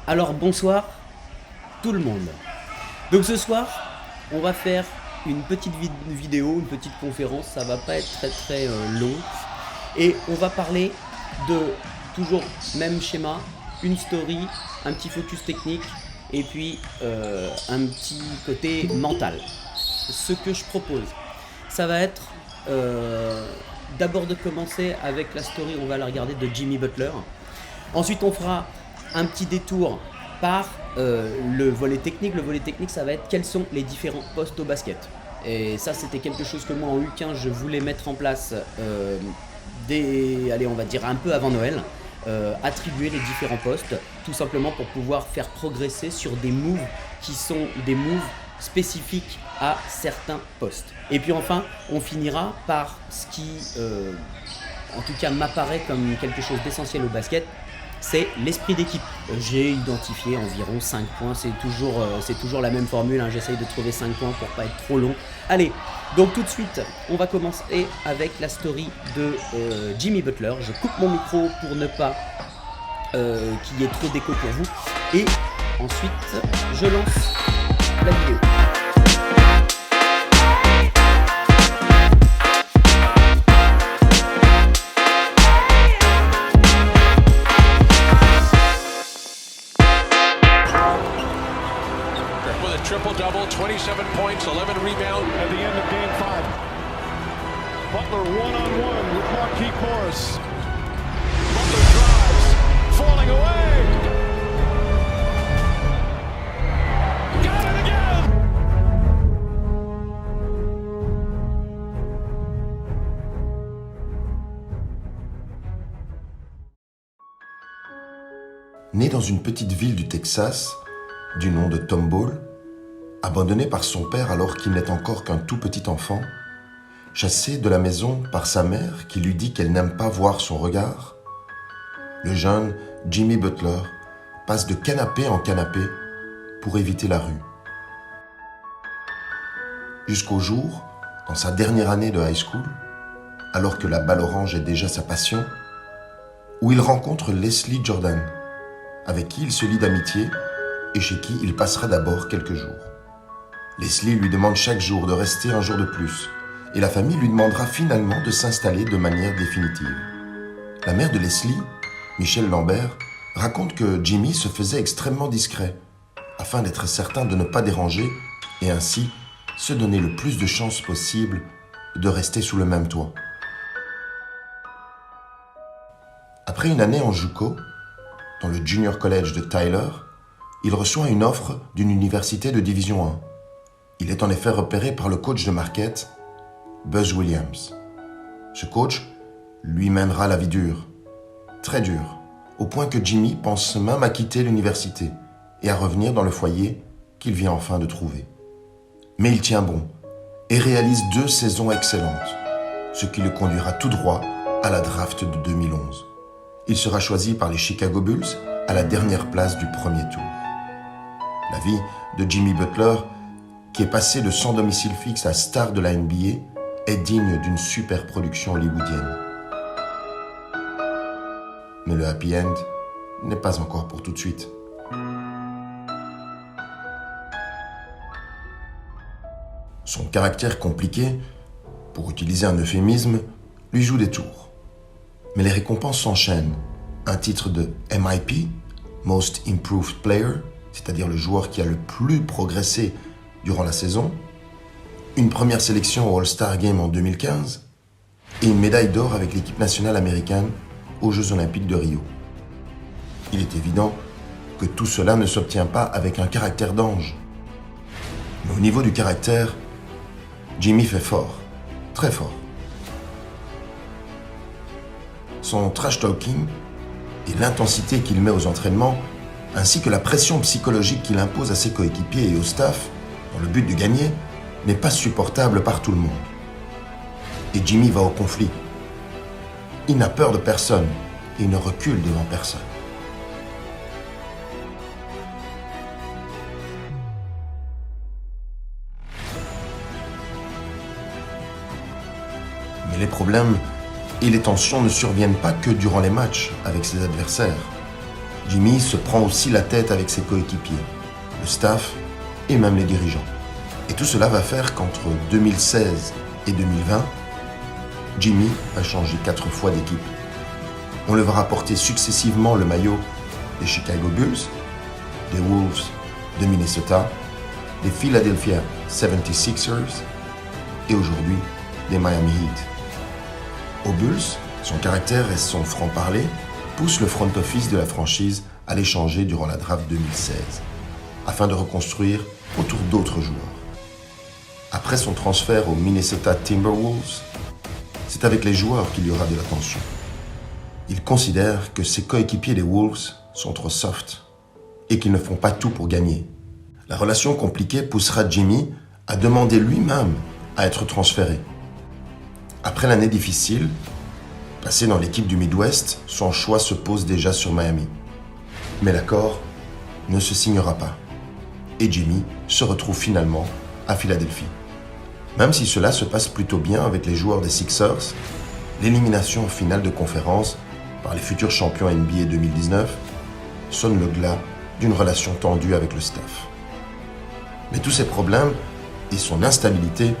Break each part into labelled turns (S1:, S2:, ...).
S1: Alors bonsoir tout le monde. Donc ce soir, on va faire une petite vidéo, une petite conférence, ça va pas être très long. Et on va parler de toujours même schéma, une story, un petit focus technique et puis un petit côté mental. Ce que je propose, ça va être d'abord de commencer avec la story, on va la regarder de Jimmy Butler. Ensuite on fera un petit détour par le volet technique. Le volet technique, ça va être quels sont les différents postes au basket. Et ça, c'était quelque chose que moi en U15 je voulais mettre en place allez, on va dire un peu avant Noël. Attribuer les différents postes, tout simplement pour pouvoir faire progresser sur des moves qui sont des moves spécifiques à certains postes. Et puis enfin, on finira par ce qui, en tout cas, m'apparaît comme quelque chose d'essentiel au basket, c'est l'esprit d'équipe. J'ai identifié environ 5 points, c'est toujours la même formule, hein. J'essaye de trouver 5 points pour pas être trop long. Allez, donc tout de suite, on va commencer avec la story de Jimmy Butler. Je coupe mon micro pour ne pas qu'il y ait trop d'écho pour vous. Et ensuite, je lance la vidéo.
S2: Triple-double, 27 points, 11 rebounds.
S3: At the end of Game 5, Butler one-on-one with Markieff Morris. Butler drives, falling away. Got it again!
S4: Né dans une petite ville du Texas, du nom de Tom Ball, abandonné par son père alors qu'il n'est encore qu'un tout petit enfant, chassé de la maison par sa mère qui lui dit qu'elle n'aime pas voir son regard, le jeune Jimmy Butler passe de canapé en canapé pour éviter la rue. Jusqu'au jour, dans sa dernière année de high school, alors que la balle orange est déjà sa passion, où il rencontre Leslie Jordan, avec qui il se lie d'amitié et chez qui il passera d'abord quelques jours. Leslie lui demande chaque jour de rester un jour de plus, et la famille lui demandera finalement de s'installer de manière définitive. La mère de Leslie, Michelle Lambert, raconte que Jimmy se faisait extrêmement discret, afin d'être certain de ne pas déranger et ainsi se donner le plus de chances possible de rester sous le même toit. Après une année en JUCO, dans le Junior College de Tyler, il reçoit une offre d'une université de Division 1. Il est en effet repéré par le coach de Marquette, Buzz Williams. Ce coach lui mènera la vie dure, très dure, au point que Jimmy pense même à quitter l'université et à revenir dans le foyer qu'il vient enfin de trouver. Mais il tient bon et réalise 2 saisons excellentes, ce qui le conduira tout droit à la draft de 2011. Il sera choisi par les Chicago Bulls à la dernière place du premier tour. La vie de Jimmy Butler, qui est passé de sans domicile fixe à star de la NBA, est digne d'une super production hollywoodienne. Mais le happy end n'est pas encore pour tout de suite. Son caractère compliqué, pour utiliser un euphémisme, lui joue des tours. Mais les récompenses s'enchaînent. Un titre de MIP, Most Improved Player, c'est-à-dire le joueur qui a le plus progressé durant la saison, une première sélection au All-Star Game en 2015 et une médaille d'or avec l'équipe nationale américaine aux Jeux Olympiques de Rio. Il est évident que tout cela ne s'obtient pas avec un caractère d'ange. Mais au niveau du caractère, Jimmy fait fort, très fort. Son trash talking et l'intensité qu'il met aux entraînements, ainsi que la pression psychologique qu'il impose à ses coéquipiers et au staff, dans le but de gagner, n'est pas supportable par tout le monde. Et Jimmy va au conflit. Il n'a peur de personne et ne recule devant personne. Mais les problèmes et les tensions ne surviennent pas que durant les matchs avec ses adversaires. Jimmy se prend aussi la tête avec ses coéquipiers, le staff et même les dirigeants. Et tout cela va faire qu'entre 2016 et 2020, Jimmy a changé 4 fois d'équipe. On le verra porter successivement le maillot des Chicago Bulls, des Wolves de Minnesota, des Philadelphia 76ers et aujourd'hui des Miami Heat. Aux Bulls, son caractère et son franc-parler poussent le front office de la franchise à l'échanger durant la draft 2016, afin de reconstruire autour d'autres joueurs. Après son transfert aux Minnesota Timberwolves, c'est avec les joueurs qu'il y aura de la tension. Il considère que ses coéquipiers des Wolves sont trop soft et qu'ils ne font pas tout pour gagner. La relation compliquée poussera Jimmy à demander lui-même à être transféré. Après l'année difficile, passée dans l'équipe du Midwest, son choix se pose déjà sur Miami. Mais l'accord ne se signera pas et Jimmy se retrouve finalement à Philadelphie. Même si cela se passe plutôt bien avec les joueurs des Sixers, l'élimination en finale de conférence par les futurs champions NBA 2019 sonne le glas d'une relation tendue avec le staff. Mais tous ces problèmes et son instabilité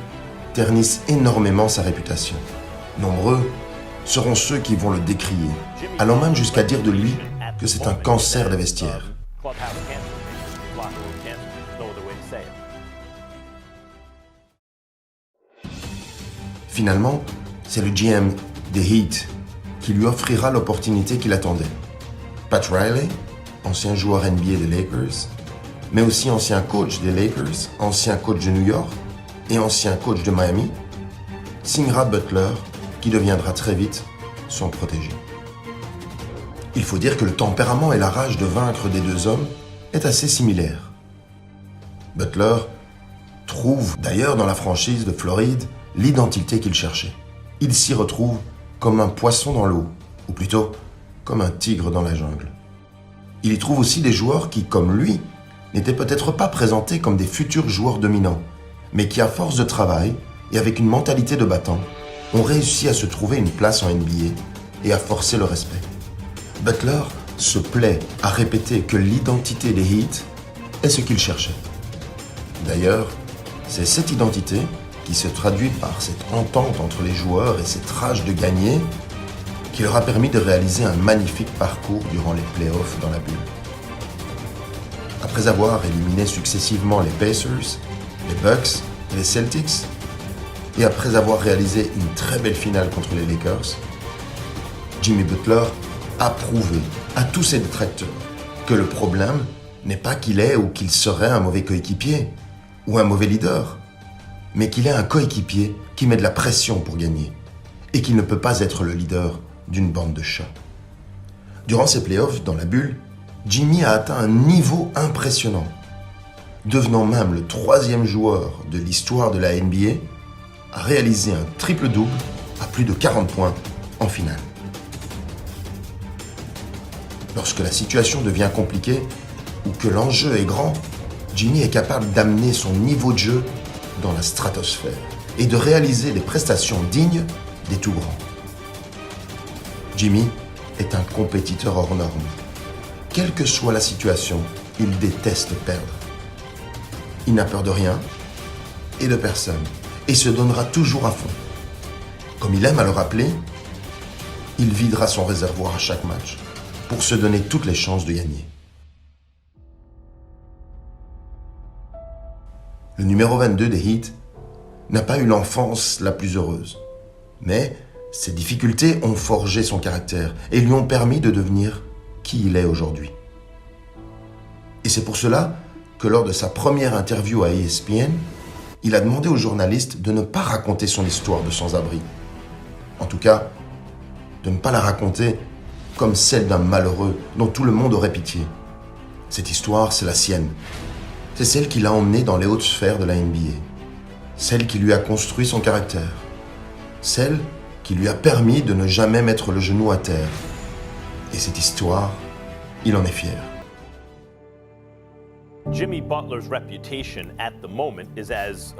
S4: ternissent énormément sa réputation. Nombreux seront ceux qui vont le décrier, allant même jusqu'à dire de lui que c'est un cancer des vestiaires. Finalement, c'est le GM des Heat qui lui offrira l'opportunité qu'il attendait. Pat Riley, ancien joueur NBA des Lakers, mais aussi ancien coach des Lakers, ancien coach de New York et ancien coach de Miami, signera Butler, qui deviendra très vite son protégé. Il faut dire que le tempérament et la rage de vaincre des deux hommes est assez similaire. Butler trouve d'ailleurs dans la franchise de Floride l'identité qu'il cherchait. Il s'y retrouve comme un poisson dans l'eau, ou plutôt comme un tigre dans la jungle. Il y trouve aussi des joueurs qui, comme lui, n'étaient peut-être pas présentés comme des futurs joueurs dominants, mais qui, à force de travail et avec une mentalité de battant, ont réussi à se trouver une place en NBA et à forcer le respect. Butler se plaît à répéter que l'identité des Heat est ce qu'il cherchait. D'ailleurs, c'est cette identité qui se traduit par cette entente entre les joueurs et cette rage de gagner qui leur a permis de réaliser un magnifique parcours durant les playoffs dans la bulle. Après avoir éliminé successivement les Pacers, les Bucks et les Celtics, et après avoir réalisé une très belle finale contre les Lakers, Jimmy Butler a prouvé à tous ses détracteurs que le problème n'est pas qu'il est ou qu'il serait un mauvais coéquipier ou un mauvais leader, mais qu'il est un coéquipier qui met de la pression pour gagner et qui ne peut pas être le leader d'une bande de chats. Durant ces playoffs dans la bulle, Jimmy a atteint un niveau impressionnant, devenant même le 3e joueur de l'histoire de la NBA à réaliser un triple-double à plus de 40 points en finale. Lorsque la situation devient compliquée ou que l'enjeu est grand, Jimmy est capable d'amener son niveau de jeu dans la stratosphère et de réaliser des prestations dignes des tout grands. Jimmy est un compétiteur hors norme. Quelle que soit la situation, il déteste perdre. Il n'a peur de rien et de personne et se donnera toujours à fond. Comme il aime à le rappeler, il videra son réservoir à chaque match pour se donner toutes les chances de gagner. Le numéro 22 des Heat n'a pas eu l'enfance la plus heureuse, mais ses difficultés ont forgé son caractère et lui ont permis de devenir qui il est aujourd'hui. Et c'est pour cela que lors de sa première interview à ESPN, il a demandé aux journalistes de ne pas raconter son histoire de sans-abri. En tout cas, de ne pas la raconter comme celle d'un malheureux dont tout le monde aurait pitié. Cette histoire, c'est la sienne. C'est celle qui l'a emmené dans les hautes sphères de la NBA. Celle qui lui a construit son caractère. Celle qui lui a permis de ne jamais mettre le genou à terre. Et cette histoire, il en est fier.
S5: Jimmy Butler's reputation at the moment is as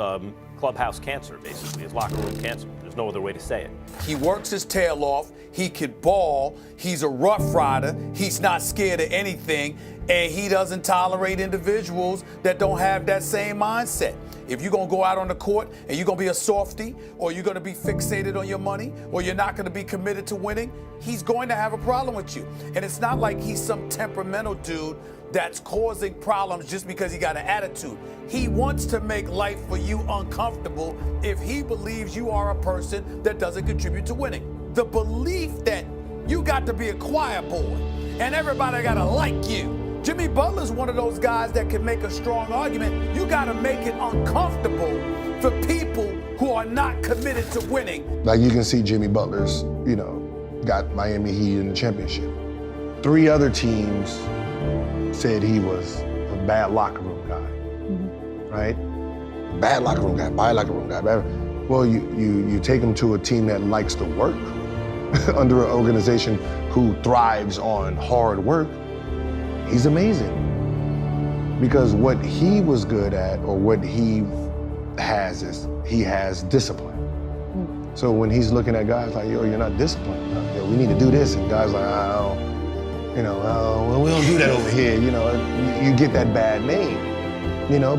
S5: clubhouse cancer, basically, as locker room cancer. There's no other way to say it.
S6: He works his tail off. He can ball. He's a rough rider. He's not scared of anything. And he doesn't tolerate individuals that don't have that same mindset. If you're going to go out on the court and you're going to be a softie, or you're going to be fixated on your money, or you're not going to be committed to winning, he's going to have a problem with you. And it's not like he's some temperamental dude that's causing problems just because he got an attitude. He wants to make life for you uncomfortable if he believes you are a person that doesn't contribute to winning. The belief that you got to be a choir boy and everybody got to like you. Jimmy Butler's one of those guys that can make a strong argument. You got to make it uncomfortable for people who are not committed to winning.
S7: Like you can see Jimmy Butler's, got Miami Heat in the championship. 3 other teams said he was a bad locker room guy, right? Bad locker room guy, bad locker room guy. Well, you take him to a team that likes to work under an organization who thrives on hard work. He's amazing. Because what he was good at, or what he has, is he has discipline. So when he's looking at guys like, yo, you're not disciplined. Yo, we need to do this. And guys like, we don't do that over here. You get that bad name,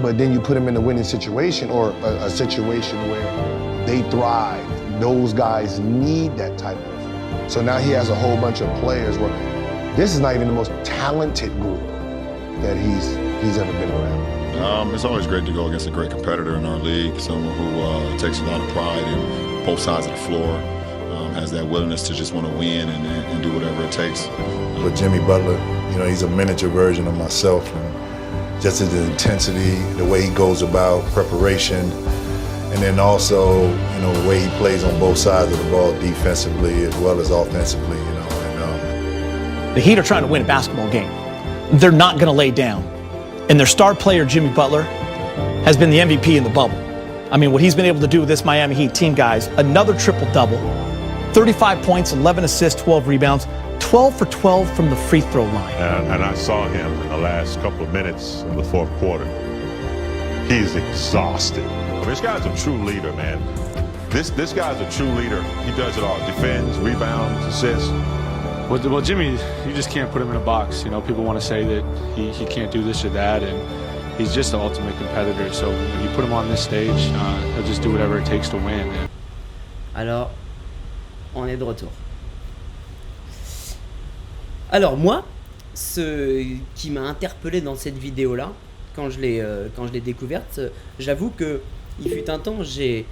S7: but then you put him in a winning situation, or a situation where they thrive. Those guys need that type of. So now he has a whole bunch of players where this is not even the most talented group that he's ever been around.
S8: It's always great to go against a great competitor in our league, someone who takes a lot of pride in both sides of the floor, has that willingness to just want to win and do whatever it takes.
S9: With Jimmy Butler, he's a miniature version of myself, and just the intensity, the way he goes about preparation, and then also, the way he plays on both sides of the ball defensively as well as offensively,
S10: The Heat are trying to win a basketball game. They're not going to lay down. And their star player, Jimmy Butler, has been the MVP in the bubble. I mean, what he's been able to do with this Miami Heat team, guys, another triple-double, 35 points, 11 assists, 12 rebounds, 12 for 12 from the free throw line.
S11: And I saw him in the last couple of minutes of the fourth quarter. He's exhausted. This guy's a true leader, man. This guy's a true leader. He does it all. Defends, rebounds, assists.
S12: Well, Jimmy, you just can't put him in a box. People want to say that he can't do this or that, and he's just the ultimate competitor. So when you put him on this stage, he'll just do whatever it takes to win.
S1: Alors, on est de retour. Alors moi, ce qui m'a interpellé dans cette vidéo-là, quand je l'ai découverte, j'avoue que il fut un temps, j'ai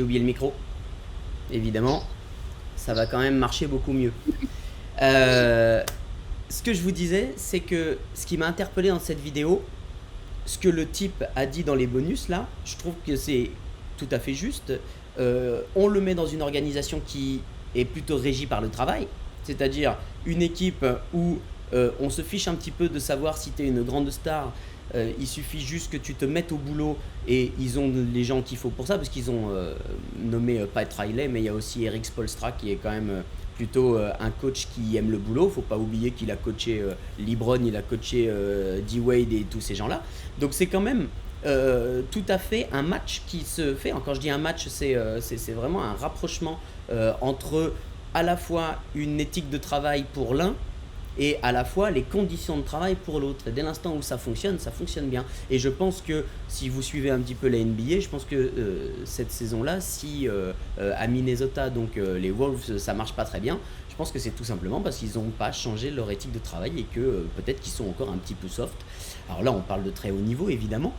S1: oublié le micro. Évidemment, ça va quand même marcher beaucoup mieux. Ce que je vous disais, c'est que ce qui m'a interpellé dans cette vidéo, ce que le type a dit dans les bonus là, je trouve que c'est tout à fait juste. On le met dans une organisation qui est plutôt régie par le travail, c'est-à-dire une équipe où on se fiche un petit peu de savoir si tu es une grande star. Il suffit juste que tu te mettes au boulot, et ils ont les gens qu'il faut pour ça, parce qu'ils ont nommé Pat Riley, mais il y a aussi Eric Spoelstra qui est quand même plutôt un coach qui aime le boulot. Faut pas oublier qu'il a coaché LeBron, il a coaché D-Wade et tous ces gens-là. Donc c'est quand même tout à fait un match qui se fait. Quand je dis un match, c'est vraiment un rapprochement entre à la fois une éthique de travail pour l'un et à la fois les conditions de travail pour l'autre. Et dès l'instant où ça fonctionne bien. Et je pense que si vous suivez un petit peu la NBA, je pense que cette saison-là, si à Minnesota, donc les Wolves, ça marche pas très bien, je pense que c'est tout simplement parce qu'ils n'ont pas changé leur éthique de travail, et que peut-être qu'ils sont encore un petit peu soft. Alors là, on parle de très haut niveau, évidemment,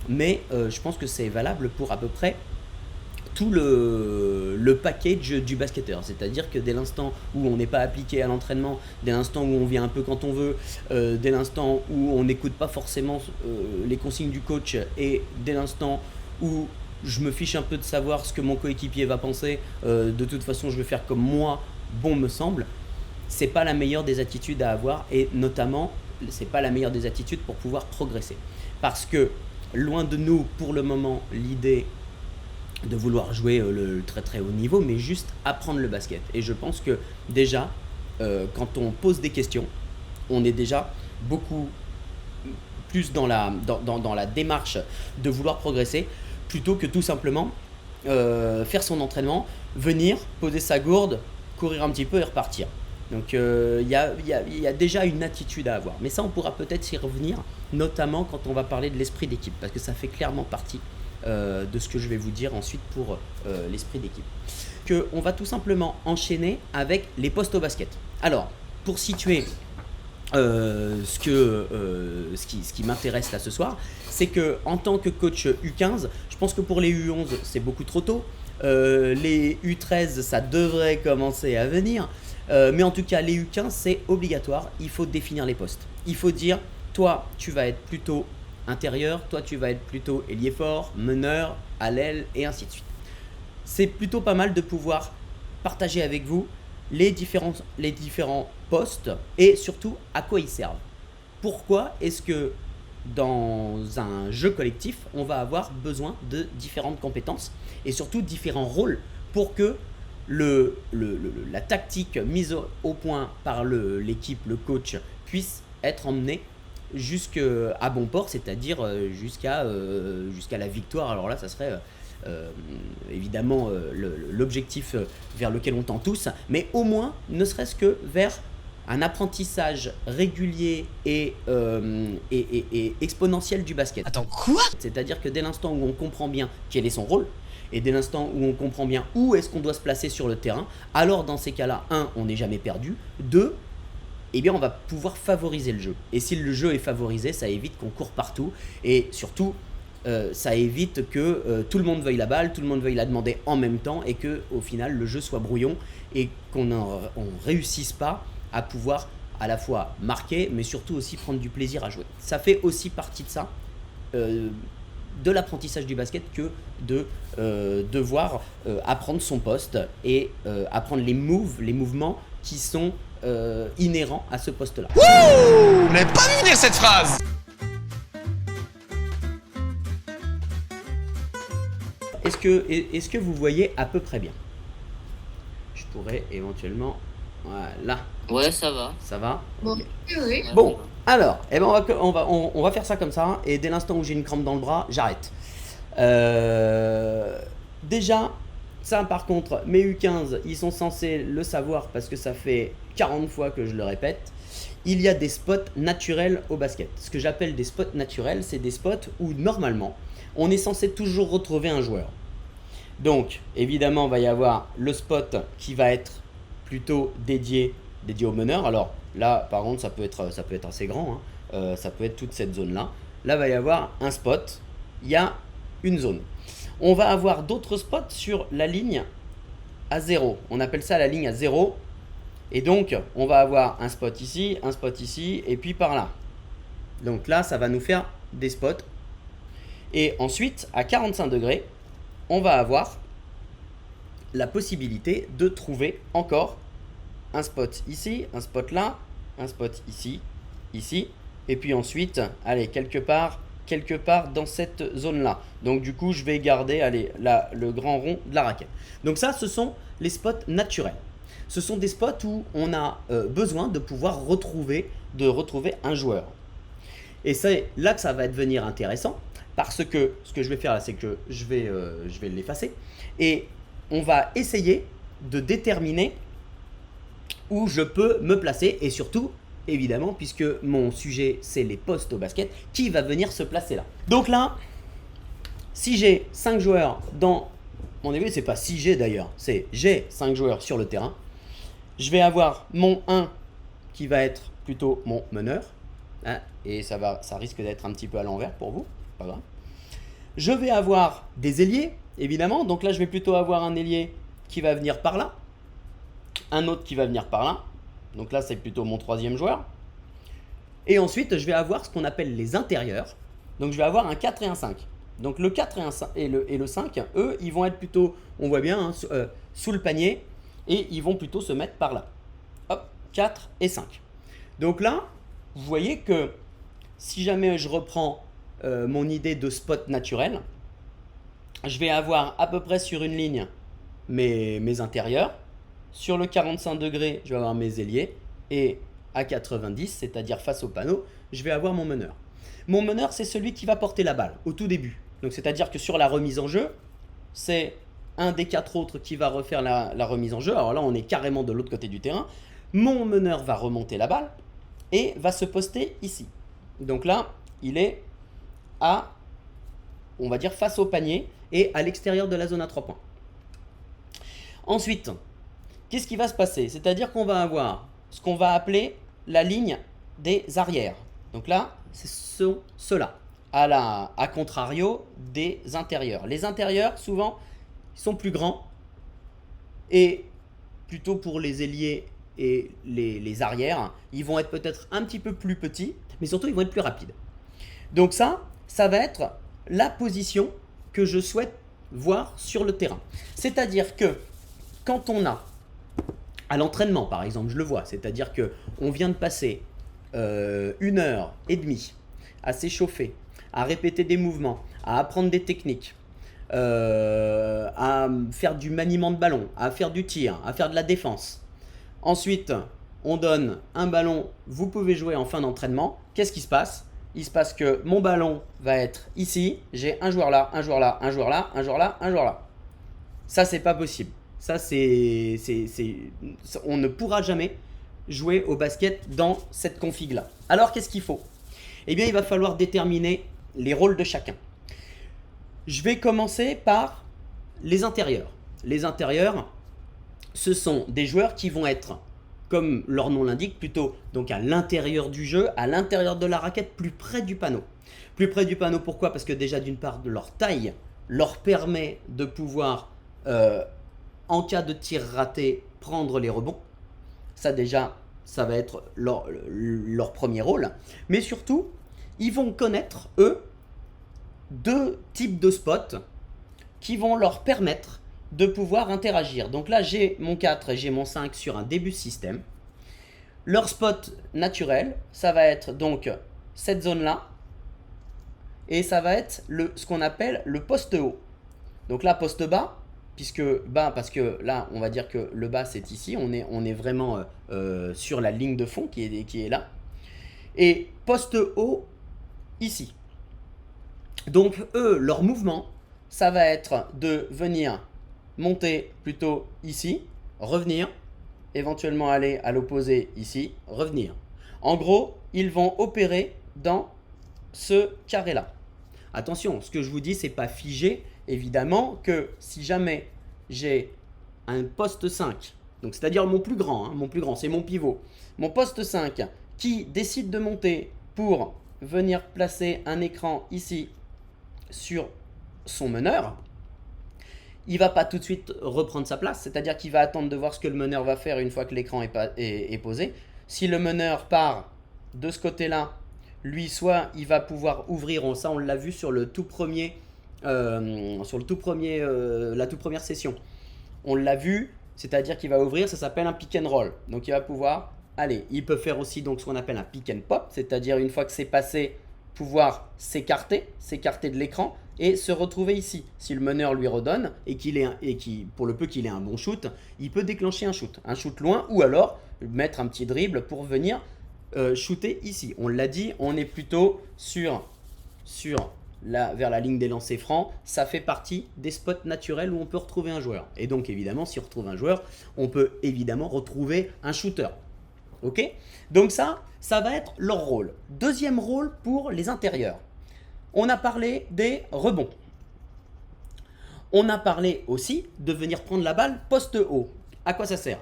S1: mais je pense que c'est valable pour à peu près tout le package du basketteur. C'est-à-dire que dès l'instant où on n'est pas appliqué à l'entraînement, dès l'instant où on vient un peu quand on veut, dès l'instant où on n'écoute pas forcément les consignes du coach, et dès l'instant où je me fiche un peu de savoir ce que mon coéquipier va penser, de toute façon je vais faire comme moi bon me semble, c'est pas la meilleure des attitudes à avoir, et notamment c'est pas la meilleure des attitudes pour pouvoir progresser. Parce que loin de nous pour le moment l'idée de vouloir jouer le très très haut niveau, mais juste apprendre le basket. Et je pense que déjà, quand on pose des questions, on est déjà beaucoup plus dans la démarche de vouloir progresser, plutôt que tout simplement faire son entraînement, venir, poser sa gourde, courir un petit peu et repartir. Donc il y a déjà une attitude à avoir. Mais ça, on pourra peut-être y revenir, notamment quand on va parler de l'esprit d'équipe, parce que ça fait clairement partie de ce que je vais vous dire ensuite pour l'esprit d'équipe. On va tout simplement enchaîner avec les postes au basket. Alors, pour situer ce qui m'intéresse là ce soir, c'est que en tant que coach U15, je pense que pour les U11 c'est beaucoup trop tôt. Les U13 ça devrait commencer à venir, mais en tout cas les U15 c'est obligatoire. Il faut définir les postes. Il faut dire, toi tu vas être plutôt intérieur, toi tu vas être plutôt ailier fort, meneur, à l'aile et ainsi de suite. C'est plutôt pas mal de pouvoir partager avec vous les différents postes et surtout à quoi ils servent. Pourquoi est-ce que dans un jeu collectif, on va avoir besoin de différentes compétences et surtout différents rôles pour que la tactique mise au point par l'équipe, le coach, puisse être emmenée jusqu'à bon port, c'est-à-dire jusqu'à la victoire. Alors là, ça serait évidemment l'objectif vers lequel on tend tous, mais au moins ne serait-ce que vers un apprentissage régulier et exponentiel du basket.
S13: Attends, quoi ?
S1: C'est-à-dire que dès l'instant où on comprend bien quel est son rôle, et dès l'instant où on comprend bien où est-ce qu'on doit se placer sur le terrain, alors dans ces cas-là, 1, on n'est jamais perdu, 2, eh bien on va pouvoir favoriser le jeu. Et si le jeu est favorisé, ça évite qu'on court partout, et surtout ça évite que tout le monde veuille la balle, tout le monde veuille la demander en même temps, et que au final le jeu soit brouillon et qu'on ne réussisse pas à pouvoir à la fois marquer, mais surtout aussi prendre du plaisir à jouer. Ça fait aussi partie de ça, de l'apprentissage du basket, que de devoir apprendre son poste et apprendre les mouvements qui sont inhérents à ce poste-là.
S13: Wouh! Vous n'avez pas vu venir cette phrase!
S1: Est-ce que vous voyez à peu près bien? Je pourrais éventuellement... Voilà.
S14: Ouais, ça va.
S1: Ça va?
S14: Bon,
S1: Okay.
S14: oui.
S1: Bon, alors, on va faire ça comme ça, et dès l'instant où j'ai une crampe dans le bras, j'arrête. Déjà, ça par contre, mes U15, ils sont censés le savoir parce que ça fait 40 fois que je le répète. Il y a des spots naturels au basket. Ce que j'appelle des spots naturels, c'est des spots où normalement, on est censé toujours retrouver un joueur. Donc, évidemment, il va y avoir le spot qui va être plutôt dédié au meneur. Alors là, par contre, ça peut être assez grand, hein. Ça peut être toute cette zone-là. Là, il va y avoir un spot, il y a une zone. On va avoir d'autres spots sur la ligne à 0. On appelle ça la ligne à 0. Et donc, on va avoir un spot ici, et puis par là. Donc là, ça va nous faire des spots. Et ensuite, à 45 degrés, on va avoir la possibilité de trouver encore un spot ici, un spot là, un spot ici, ici, et puis ensuite, allez, quelque part dans cette zone-là. Donc du coup, je vais garder, allez, là, le grand rond de la raquette. Donc ça, ce sont les spots naturels. Ce sont des spots où on a besoin de pouvoir retrouver un joueur. Et c'est là que ça va devenir intéressant, parce que ce que je vais faire là, c'est que je vais l'effacer, et on va essayer de déterminer où je peux me placer, et surtout, évidemment, puisque mon sujet c'est les postes au basket, qui va venir se placer là. Donc là, si j'ai 5 joueurs dans mon début, c'est pas si j'ai d'ailleurs, c'est j'ai 5 joueurs sur le terrain, je vais avoir mon 1 qui va être plutôt mon meneur, hein, et ça risque d'être un petit peu à l'envers pour vous, pas grave. Je vais avoir des ailiers, évidemment, donc là je vais plutôt avoir un ailier qui va venir par là, un autre qui va venir par là, donc là c'est plutôt mon 3e joueur, et ensuite je vais avoir ce qu'on appelle les intérieurs, donc je vais avoir un 4 et un 5. Donc le 4 et le 5, eux, ils vont être plutôt, on voit bien, hein, sous le panier, et ils vont plutôt se mettre par là. Hop, 4 et 5. Donc là, vous voyez que si jamais je reprends mon idée de spot naturel, je vais avoir à peu près sur une ligne mes intérieurs. Sur le 45 degrés, je vais avoir mes ailiers. Et à 90, c'est-à-dire face au panneau, je vais avoir mon meneur. Mon meneur, c'est celui qui va porter la balle au tout début. Donc c'est-à-dire que sur la remise en jeu, c'est un des 4 autres qui va refaire la remise en jeu. Alors là, on est carrément de l'autre côté du terrain. Mon meneur va remonter la balle et va se poster ici. Donc là, il est à, on va dire, face au panier et à l'extérieur de la zone à 3 points. Ensuite, qu'est-ce qui va se passer? C'est-à-dire qu'on va avoir ce qu'on va appeler la ligne des arrières. Donc là, c'est ceux-là, à contrario des intérieurs. Les intérieurs, souvent, ils sont plus grands et plutôt pour les ailiers et les arrières, ils vont être peut-être un petit peu plus petits, mais surtout, ils vont être plus rapides. Donc ça va être la position que je souhaite voir sur le terrain. C'est-à-dire que quand on a, à l'entraînement par exemple, je le vois, c'est-à-dire qu'on vient de passer 1h30 à s'échauffer, à répéter des mouvements, à apprendre des techniques, à faire du maniement de ballon, à faire du tir, à faire de la défense. Ensuite, on donne un ballon, vous pouvez jouer en fin d'entraînement. Qu'est-ce qui se passe? Il se passe que mon ballon va être ici, j'ai un joueur là, un joueur là, un joueur là, un joueur là, un joueur là. Ça, c'est pas possible. Ça, on ne pourra jamais jouer au basket dans cette config-là. Alors, qu'est-ce qu'il faut? Eh bien, il va falloir déterminer les rôles de chacun. Je vais commencer par les intérieurs. Les intérieurs, ce sont des joueurs qui vont être, comme leur nom l'indique, plutôt donc à l'intérieur du jeu, à l'intérieur de la raquette, plus près du panneau. Plus près du panneau, pourquoi? Parce que déjà, d'une part, leur taille leur permet de pouvoir, en cas de tir raté, prendre les rebonds. Ça déjà, ça va être leur premier rôle. Mais surtout, ils vont connaître, eux, 2 types de spots qui vont leur permettre de pouvoir interagir. Donc là, j'ai mon 4 et j'ai mon 5 sur un début de système. Leur spot naturel, ça va être donc cette zone-là. Et ça va être ce qu'on appelle le poste haut. Donc là, poste bas, parce que là, on va dire que le bas, c'est ici. On est vraiment sur la ligne de fond qui est là. Et poste haut, ici. Donc eux, leur mouvement, ça va être de venir monter plutôt ici, revenir, éventuellement aller à l'opposé ici, revenir. En gros, ils vont opérer dans ce carré-là. Attention, ce que je vous dis, c'est pas figé. Évidemment que si jamais j'ai un poste 5, donc c'est-à-dire mon plus grand, c'est mon pivot, mon poste 5 qui décide de monter pour venir placer un écran ici sur son meneur, il va pas tout de suite reprendre sa place, c'est-à-dire qu'il va attendre de voir ce que le meneur va faire une fois que l'écran est posé. Si le meneur part de ce côté-là, lui, soit il va pouvoir ouvrir, ça on l'a vu sur la toute première session. On l'a vu, c'est-à-dire qu'il va ouvrir, ça s'appelle un pick and roll. Donc il va pouvoir, il peut faire aussi donc ce qu'on appelle un pick and pop, c'est-à-dire une fois que c'est passé, pouvoir s'écarter de l'écran et se retrouver ici. Si le meneur lui redonne et pour le peu qu'il ait un bon shoot, il peut déclencher un shoot loin, ou alors mettre un petit dribble pour venir shooter ici. On l'a dit, on est plutôt vers la ligne des lancers francs. Ça fait partie des spots naturels où on peut retrouver un joueur. Et donc évidemment, si on retrouve un joueur, on peut évidemment retrouver un shooter. Ok? Donc ça va être leur rôle. Deuxième rôle pour les intérieurs. On a parlé des rebonds. On a parlé aussi de venir prendre la balle poste haut. À quoi ça sert?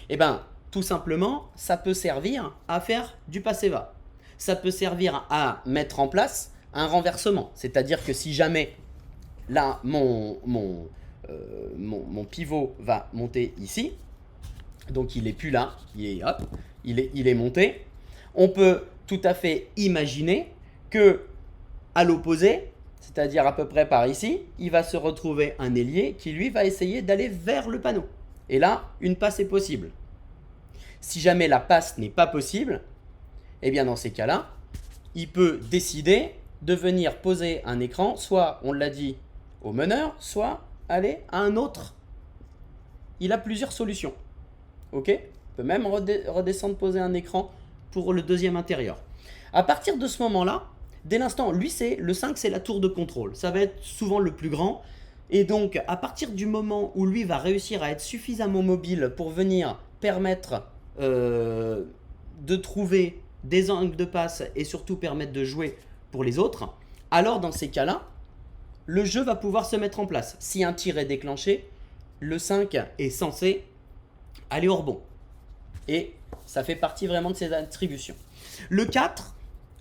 S1: Eh bien, tout simplement, ça peut servir à faire du passe-va. Ça peut servir à mettre en place un renversement. C'est-à-dire que si jamais là, mon pivot va monter ici, donc il n'est plus là, il est monté, on peut tout à fait imaginer que à l'opposé, c'est-à-dire à peu près par ici, il va se retrouver un ailier qui lui va essayer d'aller vers le panneau. Et là, une passe est possible. Si jamais la passe n'est pas possible, eh bien dans ces cas-là, il peut décider de venir poser un écran, soit, on l'a dit, au meneur, soit aller à un autre. Il a plusieurs solutions. Ok? Il peut même redescendre, poser un écran pour le deuxième intérieur. À partir de ce moment-là, dès l'instant, lui, le 5, c'est la tour de contrôle. Ça va être souvent le plus grand. Et donc, à partir du moment où lui va réussir à être suffisamment mobile pour venir permettre de trouver des angles de passe et surtout permettre de jouer pour les autres, alors dans ces cas-là, le jeu va pouvoir se mettre en place. Si un tir est déclenché, le 5 est censé aller au rebond. Et ça fait partie vraiment de ses attributions. Le 4,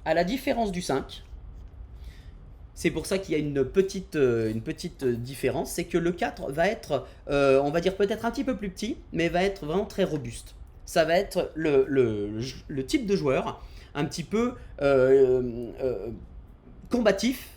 S1: à la différence du 5, c'est pour ça qu'il y a une petite différence, c'est que le 4 va être, on va dire peut-être un petit peu plus petit, mais va être vraiment très robuste. Ça va être le type de joueur un petit peu combatif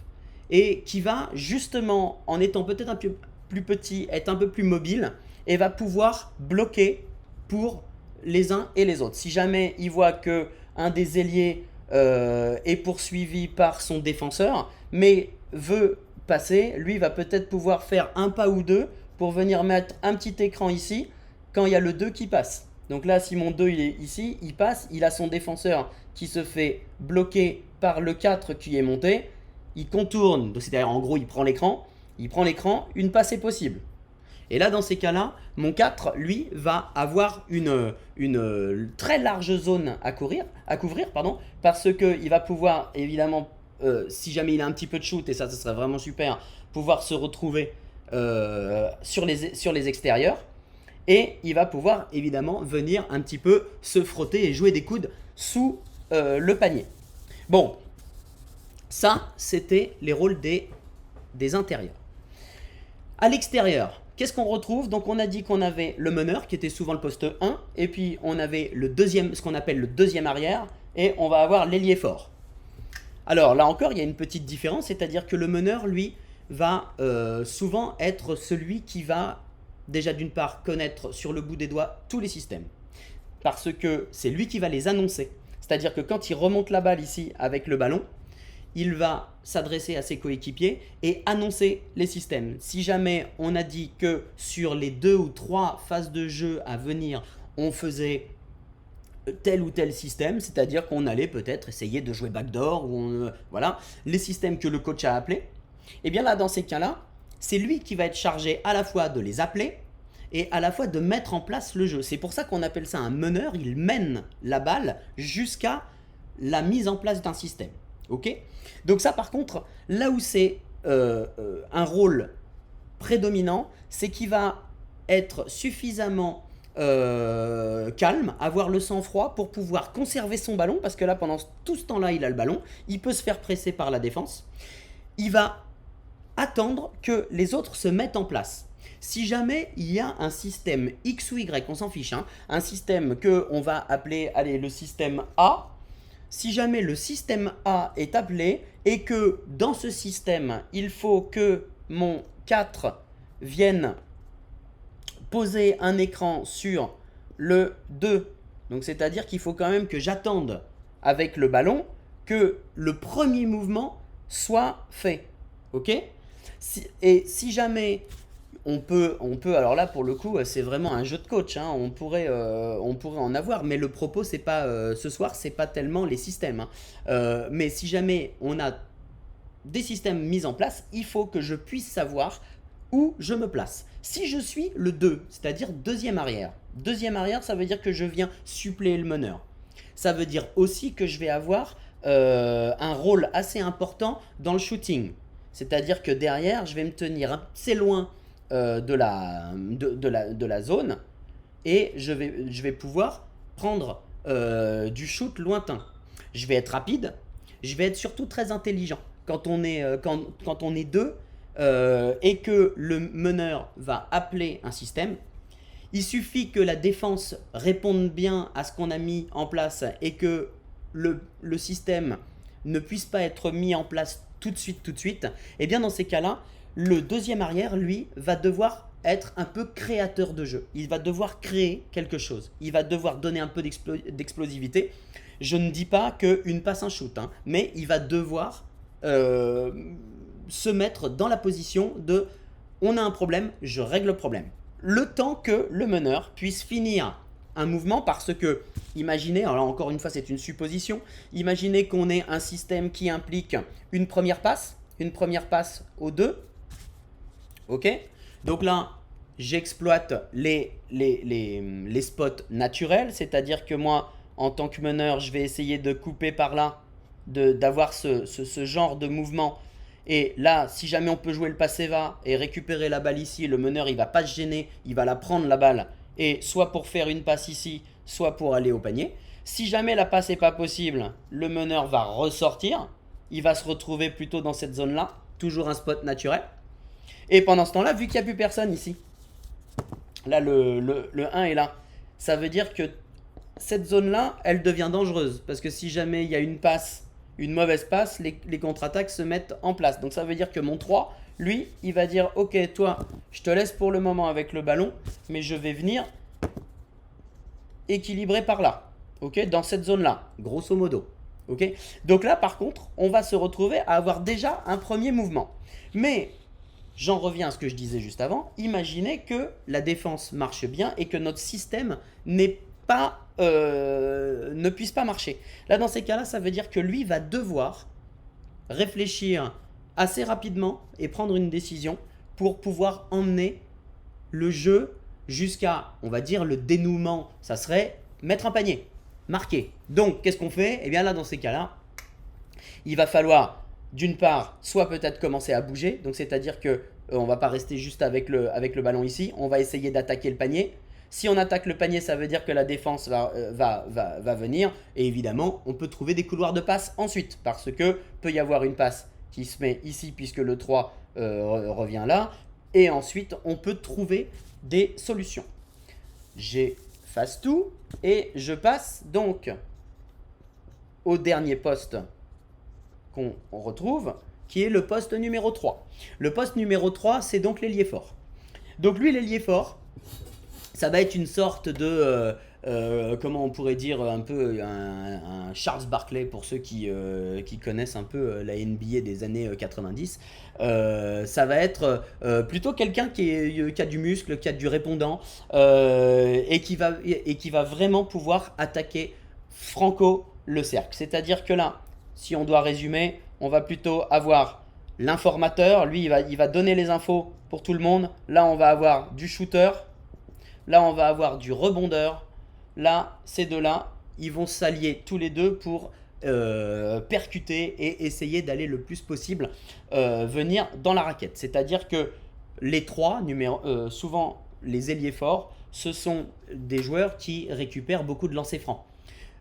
S1: et qui va justement, en étant peut-être un peu plus petit, être un peu plus mobile et va pouvoir bloquer pour les uns et les autres. Si jamais il voit que un des ailiers est poursuivi par son défenseur, mais veut passer, lui va peut-être pouvoir faire un pas ou deux pour venir mettre un petit écran ici quand il y a le 2 qui passe. Donc là, si mon 2 il est ici, il passe, il a son défenseur qui se fait bloquer par le 4 qui est monté, il contourne, c'est-à-dire en gros il prend l'écran, une passe est possible. Et là, dans ces cas-là, mon 4, lui, va avoir une très large zone à couvrir, parce qu'il va pouvoir, évidemment, si jamais il a un petit peu de shoot, et ça serait vraiment super, pouvoir se retrouver sur les extérieurs. Et il va pouvoir, évidemment, venir un petit peu se frotter et jouer des coudes sous le panier. Bon, ça, c'était les rôles des intérieurs. À l'extérieur, qu'est-ce qu'on retrouve? Donc on a dit qu'on avait le meneur qui était souvent le poste 1 et puis on avait le deuxième, ce qu'on appelle le deuxième arrière et on va avoir l'ailier fort. Alors là encore, il y a une petite différence, c'est-à-dire que le meneur, lui, va souvent être celui qui va déjà d'une part connaître sur le bout des doigts tous les systèmes parce que c'est lui qui va les annoncer. C'est-à-dire que quand il remonte la balle ici avec le ballon, il va s'adresser à ses coéquipiers et annoncer les systèmes. Si jamais on a dit que sur les 2 ou 3 phases de jeu à venir, on faisait tel ou tel système, c'est-à-dire qu'on allait peut-être essayer de jouer backdoor, ou voilà, les systèmes que le coach a appelés, et bien là, dans ces cas-là, c'est lui qui va être chargé à la fois de les appeler et à la fois de mettre en place le jeu. C'est pour ça qu'on appelle ça un meneur, il mène la balle jusqu'à la mise en place d'un système. Ok ? Donc ça par contre, là où c'est un rôle prédominant, c'est qu'il va être suffisamment calme, avoir le sang-froid pour pouvoir conserver son ballon, parce que là pendant tout ce temps-là il a le ballon, il peut se faire presser par la défense, il va attendre que les autres se mettent en place. Si jamais il y a un système X ou Y, on s'en fiche, hein, un système qu'on va appeler le système A, si jamais le système A est appelé et que dans ce système, il faut que mon 4 vienne poser un écran sur le 2, donc c'est-à-dire qu'il faut quand même que j'attende avec le ballon que le premier mouvement soit fait. Ok ? Et si jamais on peut, alors là pour le coup c'est vraiment un jeu de coach, hein, on pourrait en avoir, mais le propos c'est pas ce soir, c'est pas tellement les systèmes, hein. Mais si jamais on a des systèmes mis en place, il faut que je puisse savoir où je me place. Si je suis le 2, c'est-à-dire deuxième arrière, ça veut dire que je viens suppléer le meneur. Ça veut dire aussi que je vais avoir un rôle assez important dans le shooting. C'est-à-dire que derrière, je vais me tenir assez loin de la zone et je vais pouvoir prendre du shoot lointain. Je vais être rapide, je vais être surtout très intelligent. Quand on est deux et que le meneur va appeler un système, il suffit que la défense réponde bien à ce qu'on a mis en place et que le système ne puisse pas être mis en place tout de suite, et bien dans ces cas-là, le deuxième arrière, lui, va devoir être un peu créateur de jeu. Il va devoir créer quelque chose. Il va devoir donner un peu d'explosivité. Je ne dis pas qu'une passe un shoot, hein, mais il va devoir se mettre dans la position de « on a un problème, je règle le problème ». Le temps que le meneur puisse finir un mouvement, parce que imaginez, alors encore une fois c'est une supposition, imaginez qu'on ait un système qui implique une première passe au 2. Ok, donc là, j'exploite les spots naturels, c'est-à-dire que moi, en tant que meneur, je vais essayer de couper par là, d'avoir ce genre de mouvement. Et là, si jamais on peut jouer le passe va et récupérer la balle ici, le meneur, il va pas se gêner, il va la prendre la balle, et soit pour faire une passe ici, soit pour aller au panier. Si jamais la passe n'est pas possible, le meneur va ressortir, il va se retrouver plutôt dans cette zone-là, toujours un spot naturel. Et pendant ce temps-là, vu qu'il n'y a plus personne ici, là le 1 est là, ça veut dire que cette zone-là, elle devient dangereuse. Parce que si jamais il y a une passe, une mauvaise passe, les contre-attaques se mettent en place. Donc ça veut dire que mon 3, lui, il va dire « Ok, toi, je te laisse pour le moment avec le ballon, mais je vais venir équilibrer par là. » Ok, dans cette zone-là, grosso modo. Ok, donc là, par contre, on va se retrouver à avoir déjà un premier mouvement. Mais j'en reviens à ce que je disais juste avant. Imaginez que la défense marche bien et que notre système ne puisse pas marcher. Là, dans ces cas-là, ça veut dire que lui va devoir réfléchir assez rapidement et prendre une décision pour pouvoir emmener le jeu jusqu'à, on va dire, le dénouement. Ça serait mettre un panier, marquer. Donc, qu'est-ce qu'on fait? Eh bien là, dans ces cas-là, il va falloir, d'une part, soit peut-être commencer à bouger. Donc, c'est-à-dire que on va pas rester juste avec le ballon ici. On va essayer d'attaquer le panier. Si on attaque le panier, ça veut dire que la défense va venir. Et évidemment, on peut trouver des couloirs de passe ensuite. Parce que peut y avoir une passe qui se met ici puisque le 3 revient là. Et ensuite, on peut trouver des solutions. J'efface tout et je passe donc au dernier poste qu'on retrouve, qui est le poste numéro 3. Le poste numéro 3, c'est donc l'ailier fort. Donc lui, l'ailier fort, ça va être une sorte de, comment on pourrait dire, un peu un Charles Barkley pour ceux qui connaissent un peu la NBA des années 90. Ça va être plutôt quelqu'un qui a du muscle, qui a du répondant et qui va vraiment pouvoir attaquer franco le cercle. C'est-à-dire que là, si on doit résumer, on va plutôt avoir l'informateur, lui il va donner les infos pour tout le monde. Là on va avoir du shooter, là on va avoir du rebondeur. Là, ces deux-là, ils vont s'allier tous les deux pour percuter et essayer d'aller le plus possible venir dans la raquette. C'est-à-dire que les trois, souvent les ailiers forts, ce sont des joueurs qui récupèrent beaucoup de lancers francs.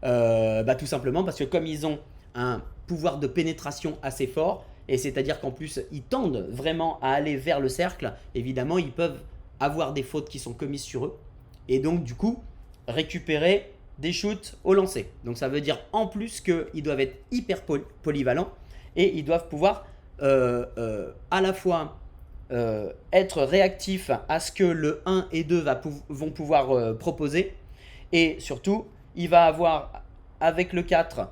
S1: Tout simplement parce que comme ils ont un pouvoir de pénétration assez fort, et c'est-à-dire qu'en plus ils tendent vraiment à aller vers le cercle, évidemment ils peuvent avoir des fautes qui sont commises sur eux, et donc du coup récupérer des shoots au lancer. Donc ça veut dire en plus qu'ils doivent être hyper polyvalents, et ils doivent pouvoir à la fois être réactifs à ce que le 1 et 2 vont pouvoir proposer, et surtout il va avoir avec le 4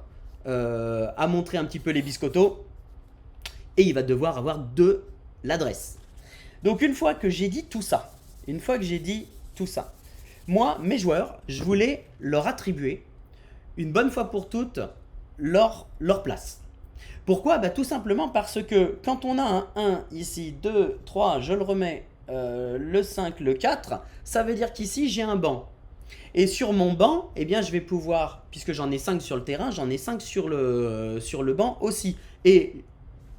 S1: à montrer un petit peu les biscottos, et il va devoir avoir de l'adresse. Donc une fois que j'ai dit tout ça, moi, mes joueurs, je voulais leur attribuer une bonne fois pour toutes leur place. Pourquoi? Tout simplement parce que quand on a un 1 ici, 2, 3, je le remets, le 5, le 4, ça veut dire qu'ici j'ai un banc. Et sur mon banc, eh bien, je vais pouvoir, puisque j'en ai 5 sur le terrain, j'en ai 5 sur le banc aussi. Et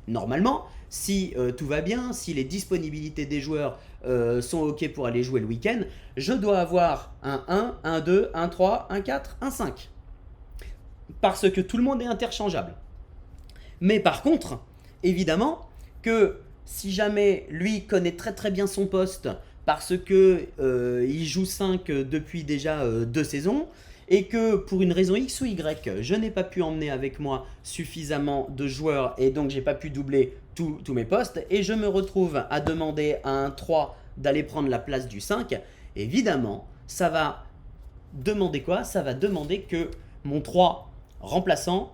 S1: normalement, si tout va bien, si les disponibilités des joueurs sont OK pour aller jouer le week-end, je dois avoir un 1, un 2, un 3, un 4, un 5. Parce que tout le monde est interchangeable. Mais par contre, évidemment, que si jamais lui connaît très très bien son poste, parce que il joue 5 depuis déjà 2 saisons, et que pour une raison X ou Y, je n'ai pas pu emmener avec moi suffisamment de joueurs, et donc j'ai pas pu doubler tous mes postes, et je me retrouve à demander à un 3 d'aller prendre la place du 5, évidemment, ça va demander quoi? Ça va demander que mon 3 remplaçant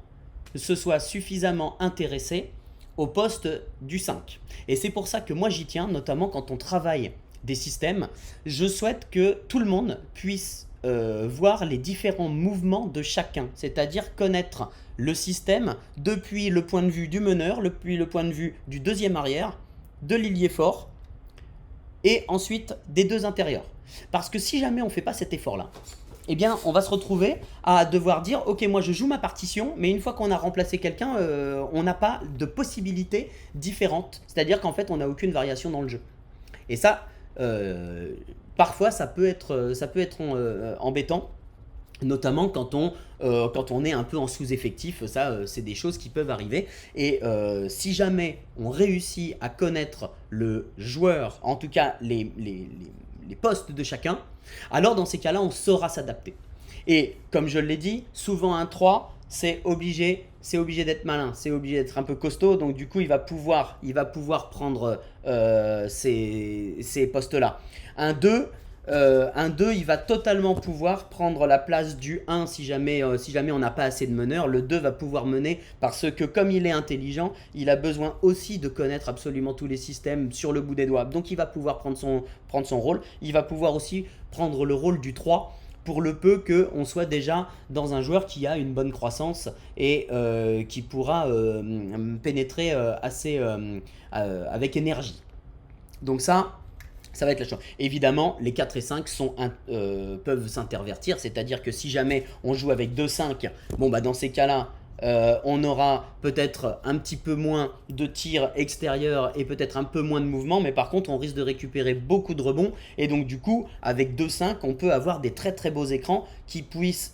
S1: se soit suffisamment intéressé au poste du 5. Et c'est pour ça que moi j'y tiens, notamment quand on travaille des systèmes, je souhaite que tout le monde puisse voir les différents mouvements de chacun, c'est-à-dire connaître le système depuis le point de vue du meneur, depuis le point de vue du deuxième arrière, de l'ailier fort et ensuite des deux intérieurs. Parce que si jamais on ne fait pas cet effort-là, eh bien on va se retrouver à devoir dire ok, moi je joue ma partition, mais une fois qu'on a remplacé quelqu'un, on n'a pas de possibilités différentes, c'est-à-dire qu'en fait on n'a aucune variation dans le jeu. Et ça, parfois ça peut être embêtant, notamment quand on est un peu en sous-effectif. Ça, c'est des choses qui peuvent arriver. Et si jamais on réussit à connaître le joueur, en tout cas les postes de chacun, alors dans ces cas-là, on saura s'adapter. Et comme je l'ai dit, souvent un 3, c'est obligé d'être malin, c'est obligé d'être un peu costaud. Donc du coup, il va pouvoir prendre ces postes-là. Un 2, il va totalement pouvoir prendre la place du 1 si jamais on n'a pas assez de meneurs. Le 2 va pouvoir mener parce que comme il est intelligent, il a besoin aussi de connaître absolument tous les systèmes sur le bout des doigts. Donc il va pouvoir prendre son rôle. Il va pouvoir aussi prendre le rôle du 3 pour le peu qu'on soit déjà dans un joueur qui a une bonne croissance et qui pourra pénétrer avec énergie. Donc ça va être la chose. Évidemment, les 4 et 5 peuvent s'intervertir, c'est-à-dire que si jamais on joue avec 2-5, bon bah dans ces cas-là, on aura peut-être un petit peu moins de tirs extérieurs et peut-être un peu moins de mouvement, mais par contre on risque de récupérer beaucoup de rebonds, et donc du coup avec 2-5 on peut avoir des très très beaux écrans qui puissent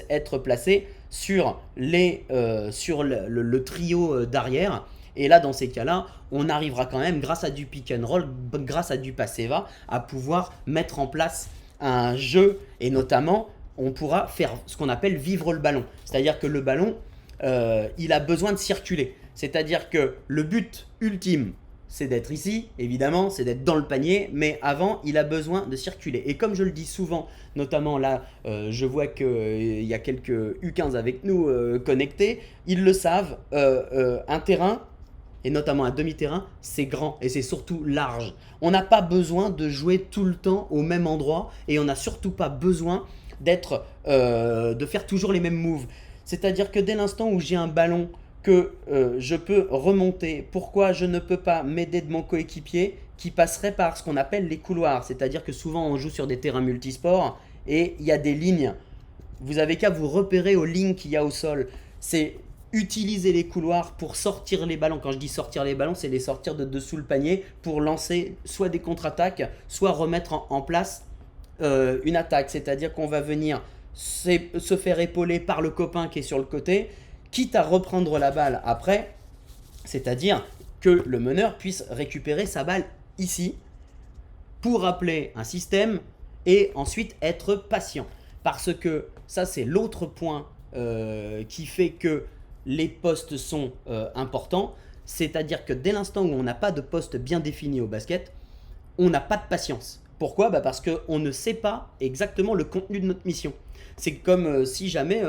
S1: être placés sur le trio d'arrière. Et là, dans ces cas-là, on arrivera quand même, grâce à du pick and roll, grâce à du pass-eva, à pouvoir mettre en place un jeu. Et notamment, on pourra faire ce qu'on appelle vivre le ballon. C'est-à-dire que le ballon, il a besoin de circuler. C'est-à-dire que le but ultime, c'est d'être ici, évidemment, c'est d'être dans le panier. Mais avant, il a besoin de circuler. Et comme je le dis souvent, notamment là, je vois qu'il y a quelques U15 avec nous connectés, ils le savent, un terrain, et notamment un demi-terrain, c'est grand et c'est surtout large. On n'a pas besoin de jouer tout le temps au même endroit et on n'a surtout pas besoin de faire toujours les mêmes moves. C'est-à-dire que dès l'instant où j'ai un ballon que je peux remonter, pourquoi je ne peux pas m'aider de mon coéquipier qui passerait par ce qu'on appelle les couloirs? C'est-à-dire que souvent on joue sur des terrains multisports et il y a des lignes. Vous avez qu'à vous repérer aux lignes qu'il y a au sol. C'est utiliser les couloirs pour sortir les ballons. Quand je dis sortir les ballons, c'est les sortir de dessous le panier pour lancer soit des contre-attaques, soit remettre en place une attaque. C'est-à-dire qu'on va venir se faire épauler par le copain qui est sur le côté, quitte à reprendre la balle après, c'est-à-dire que le meneur puisse récupérer sa balle ici pour rappeler un système et ensuite être patient. Parce que ça, c'est l'autre point qui fait que les postes sont importants, c'est-à-dire que dès l'instant où on n'a pas de poste bien défini au basket, on n'a pas de patience. Pourquoi ? Parce qu'on ne sait pas exactement le contenu de notre mission. C'est comme si jamais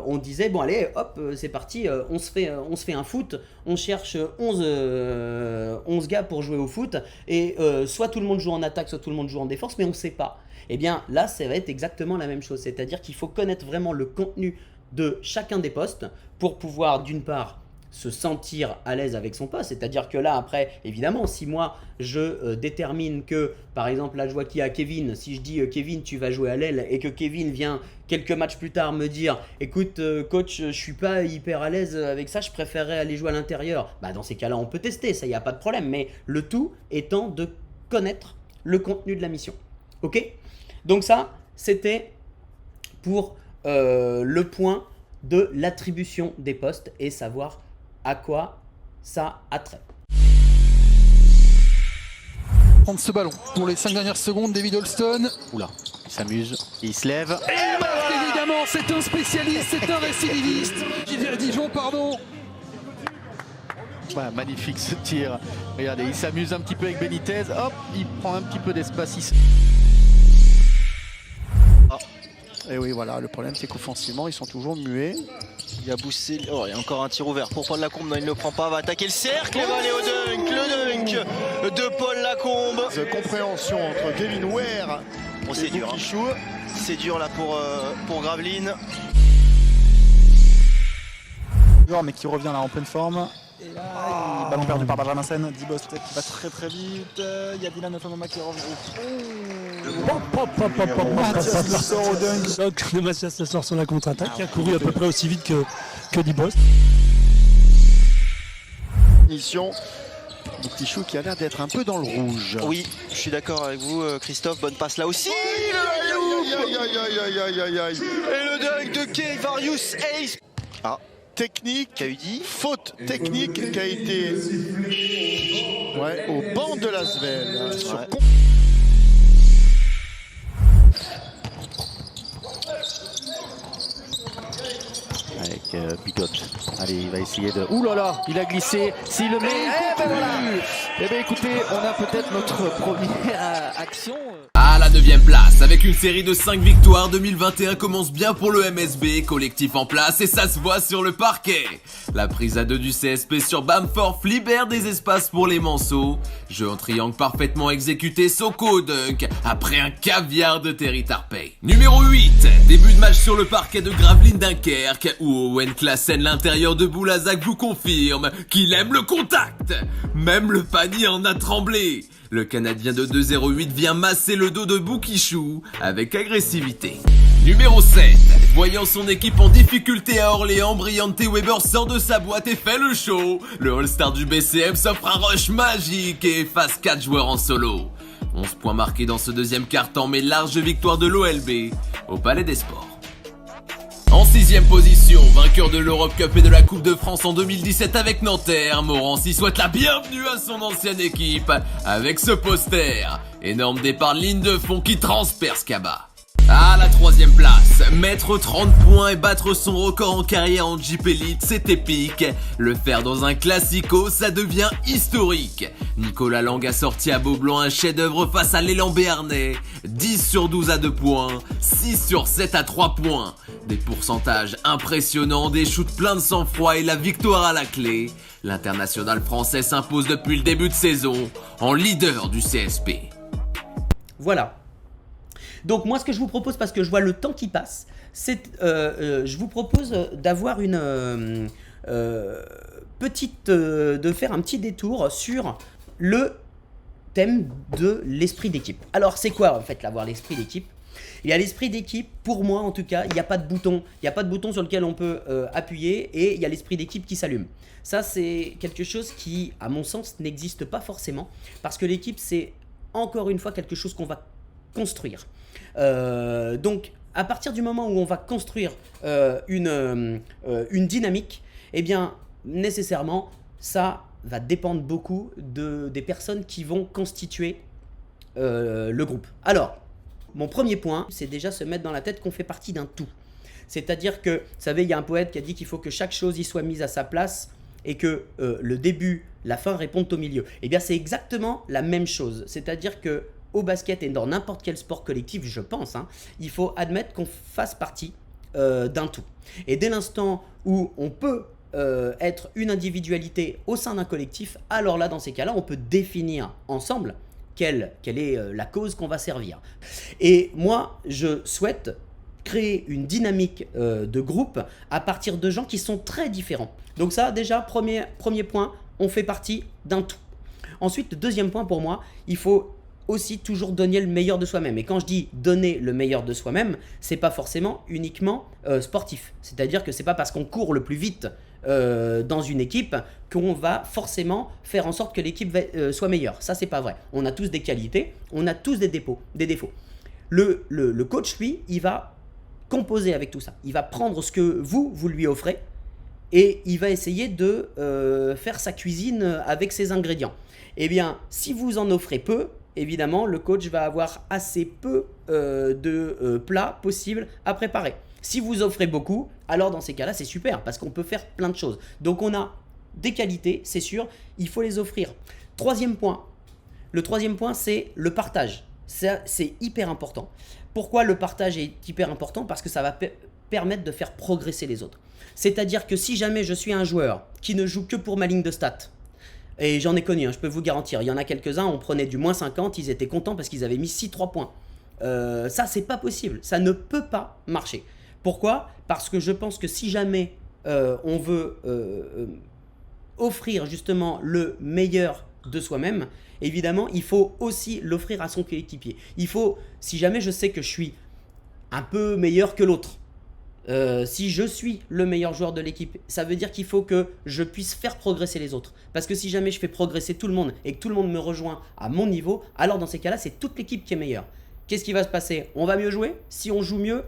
S1: on disait, bon allez, hop, c'est parti, on se fait un foot, on cherche 11 gars pour jouer au foot, et soit tout le monde joue en attaque, soit tout le monde joue en défense, mais on ne sait pas. Eh bien là, ça va être exactement la même chose, c'est-à-dire qu'il faut connaître vraiment le contenu de chacun des postes pour pouvoir d'une part se sentir à l'aise avec son poste, c'est-à-dire que là après évidemment si moi je détermine que par exemple là je vois qu'il y a Kevin, si je dis Kevin tu vas jouer à l'aile et que Kevin vient quelques matchs plus tard me dire écoute coach je suis pas hyper à l'aise avec ça, je préférerais aller jouer à l'intérieur, bah dans ces cas-là on peut tester, ça y a pas de problème, mais le tout étant de connaître le contenu de la mission. Ok, donc ça c'était pour le point de l'attribution des postes et savoir à quoi ça a trait.
S14: Prendre ce ballon pour les 5 dernières secondes, David Holston.
S15: Oula, il s'amuse, il se lève.
S14: Et il marque évidemment, c'est un spécialiste, c'est un récidiviste. Dijon, pardon.
S15: Ouais, magnifique ce tir. Regardez, il s'amuse un petit peu avec Benitez. Hop, il prend un petit peu d'espace ici.
S16: Et oui, voilà, le problème c'est qu'offensivement, ils sont toujours muets.
S15: Il a boosté. Oh, il y a encore un tir ouvert pour Paul Lacombe. Non, il ne le prend pas. Va attaquer le cercle et va aller au dunk. Le dunk de Paul Lacombe.
S3: Compréhension entre Kevin Ware
S15: et
S3: Boukichou.
S15: C'est dur là pour Gravelines.
S16: Mais qui revient là en pleine forme. Et là, ballon perdu par Benjamin Sen. Dibos peut-être qui va très très vite. Il y a Dylan Ofamama qui revient.
S14: Mathias Le sort au dunk. Mathias Le sort sur la contre-attaque, qui a couru à peu près aussi vite que Dibos.
S16: Mission. Bouktichou qui a l'air d'être un peu dans le rouge.
S15: Oui, je suis d'accord avec vous, Christophe. Bonne passe là aussi. Et le dunk de Kevarius Ace.
S16: Ah, technique, faute technique qui a été au banc de l'Asvel.
S17: Avec Bigot. Allez, il va essayer de... Ouh là là, il a glissé. S'il le met... Eh ben écoutez, on a peut-être notre première action.
S18: À la 9ème place, avec une série de 5 victoires, 2021 commence bien pour le MSB, collectif en place et ça se voit sur le parquet. La prise à 2 du CSP sur Bamforth libère des espaces pour les Manceaux. Jeu en triangle parfaitement exécuté, Soko dunk, après un caviar de Terry Tarpey. Numéro 8, début de match sur le parquet de Gravelines Dunkerque, où Owen Klassen, l'intérieur de Boulazac, vous confirme qu'il aime le contact. Même le panier en a tremblé. Le Canadien de 2,08 vient masser le dos de Bouktichou avec agressivité. Numéro 7, voyant son équipe en difficulté à Orléans, Briante Weber sort de sa boîte et fait le show. Le All-Star du BCM s'offre un rush magique et efface 4 joueurs en solo. 11 points marqués dans ce deuxième quart-temps, mais large victoire de l'OLB au Palais des Sports. En 6ème position, vainqueur de l'Europe Cup et de la Coupe de France en 2017 avec Nanterre, Morancy souhaite la bienvenue à son ancienne équipe avec ce poster. Énorme départ de ligne de fond qui transperce Kaba. À la 3ème place, mettre 30 points et battre son record en carrière en Jeep Elite, c'est épique. Le faire dans un classico, ça devient historique. Nicolas Lang a sorti à Beaublanc un chef-d'œuvre face à l'élan béarnais. 10 sur 12 à 2 points, 6 sur 7 à 3 points. Des pourcentages impressionnants, des shoots pleins de sang-froid et la victoire à la clé. L'international français s'impose depuis le début de saison en leader du CSP.
S1: Voilà. Donc moi ce que je vous propose, parce que je vois le temps qui passe, c'est je vous propose d'avoir une de faire un petit détour sur le thème de l'esprit d'équipe. Alors c'est quoi en fait l'avoir l'esprit d'équipe? Il y a l'esprit d'équipe, pour moi en tout cas, il n'y a pas de bouton. Il n'y a pas de bouton sur lequel on peut appuyer et il y a l'esprit d'équipe qui s'allume. Ça c'est quelque chose qui, à mon sens, n'existe pas forcément, parce que l'équipe c'est encore une fois quelque chose qu'on va construire. Donc à partir du moment où on va construire une dynamique, eh bien nécessairement ça va dépendre beaucoup des personnes qui vont constituer le groupe. Alors mon premier point, c'est déjà se mettre dans la tête qu'on fait partie d'un tout. C'est-à-dire que, vous savez, il y a un poète qui a dit qu'il faut que chaque chose y soit mise à sa place et que le début, la fin répondent au milieu. Eh bien c'est exactement la même chose. C'est-à-dire que au basket et dans n'importe quel sport collectif, je pense, il faut admettre qu'on fasse partie d'un tout. Et dès l'instant où on peut être une individualité au sein d'un collectif, alors là, dans ces cas-là, on peut définir ensemble quelle est la cause qu'on va servir. Et moi, je souhaite créer une dynamique de groupe à partir de gens qui sont très différents. Donc ça, déjà, premier point, on fait partie d'un tout. Ensuite, deuxième point pour moi, il faut aussi toujours donner le meilleur de soi-même. Et quand je dis donner le meilleur de soi-même, c'est pas forcément uniquement sportif. C'est-à-dire que c'est pas parce qu'on court le plus vite dans une équipe qu'on va forcément faire en sorte que l'équipe soit meilleure. Ça, c'est pas vrai. On a tous des qualités, on a tous des défauts. Le coach, lui, il va composer avec tout ça. Il va prendre ce que vous lui offrez et il va essayer de faire sa cuisine avec ses ingrédients. Eh bien, si vous en offrez peu, évidemment, le coach va avoir assez peu de plats possibles à préparer. Si vous offrez beaucoup, alors dans ces cas-là, c'est super parce qu'on peut faire plein de choses. Donc, on a des qualités, c'est sûr, il faut les offrir. Troisième point. Le troisième point, c'est le partage. Ça, c'est hyper important. Pourquoi le partage est hyper important? Parce que ça va permettre de faire progresser les autres. C'est-à-dire que si jamais je suis un joueur qui ne joue que pour ma ligne de stats, et j'en ai connu, je peux vous garantir, il y en a quelques-uns, on prenait du moins 50, ils étaient contents parce qu'ils avaient mis 6-3 points. Ça, c'est pas possible. Ça ne peut pas marcher. Pourquoi? Parce que je pense que si jamais on veut offrir justement le meilleur de soi-même, évidemment, il faut aussi l'offrir à son coéquipier. Il faut, si jamais je sais que je suis un peu meilleur que l'autre, si je suis le meilleur joueur de l'équipe, ça veut dire qu'il faut que je puisse faire progresser les autres. Parce que si jamais je fais progresser tout le monde et que tout le monde me rejoint à mon niveau, alors dans ces cas-là, c'est toute l'équipe qui est meilleure. Qu'est-ce qui va se passer? On va mieux jouer. Si on joue mieux,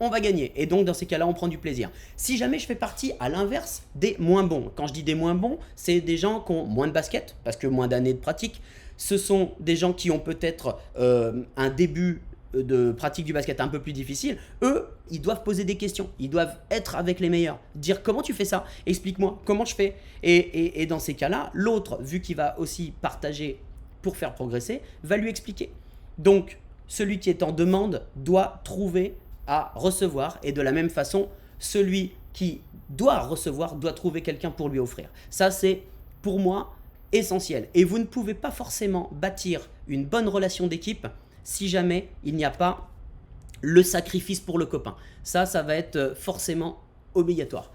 S1: on va gagner. Et donc, dans ces cas-là, on prend du plaisir. Si jamais je fais partie, à l'inverse, des moins bons. Quand je dis des moins bons, c'est des gens qui ont moins de basket, parce que moins d'années de pratique. Ce sont des gens qui ont peut-être un début de pratique du basket un peu plus difficile. Eux, ils doivent poser des questions. Ils doivent être avec les meilleurs. Dire comment tu fais ça? Explique-moi comment je fais. Et dans ces cas-là, l'autre, vu qu'il va aussi partager pour faire progresser, va lui expliquer. Donc, celui qui est en demande doit trouver à recevoir, et de la même façon, celui qui doit recevoir doit trouver quelqu'un pour lui offrir. Ça, c'est pour moi essentiel. Et vous ne pouvez pas forcément bâtir une bonne relation d'équipe si jamais il n'y a pas le sacrifice pour le copain. Ça va être forcément obligatoire.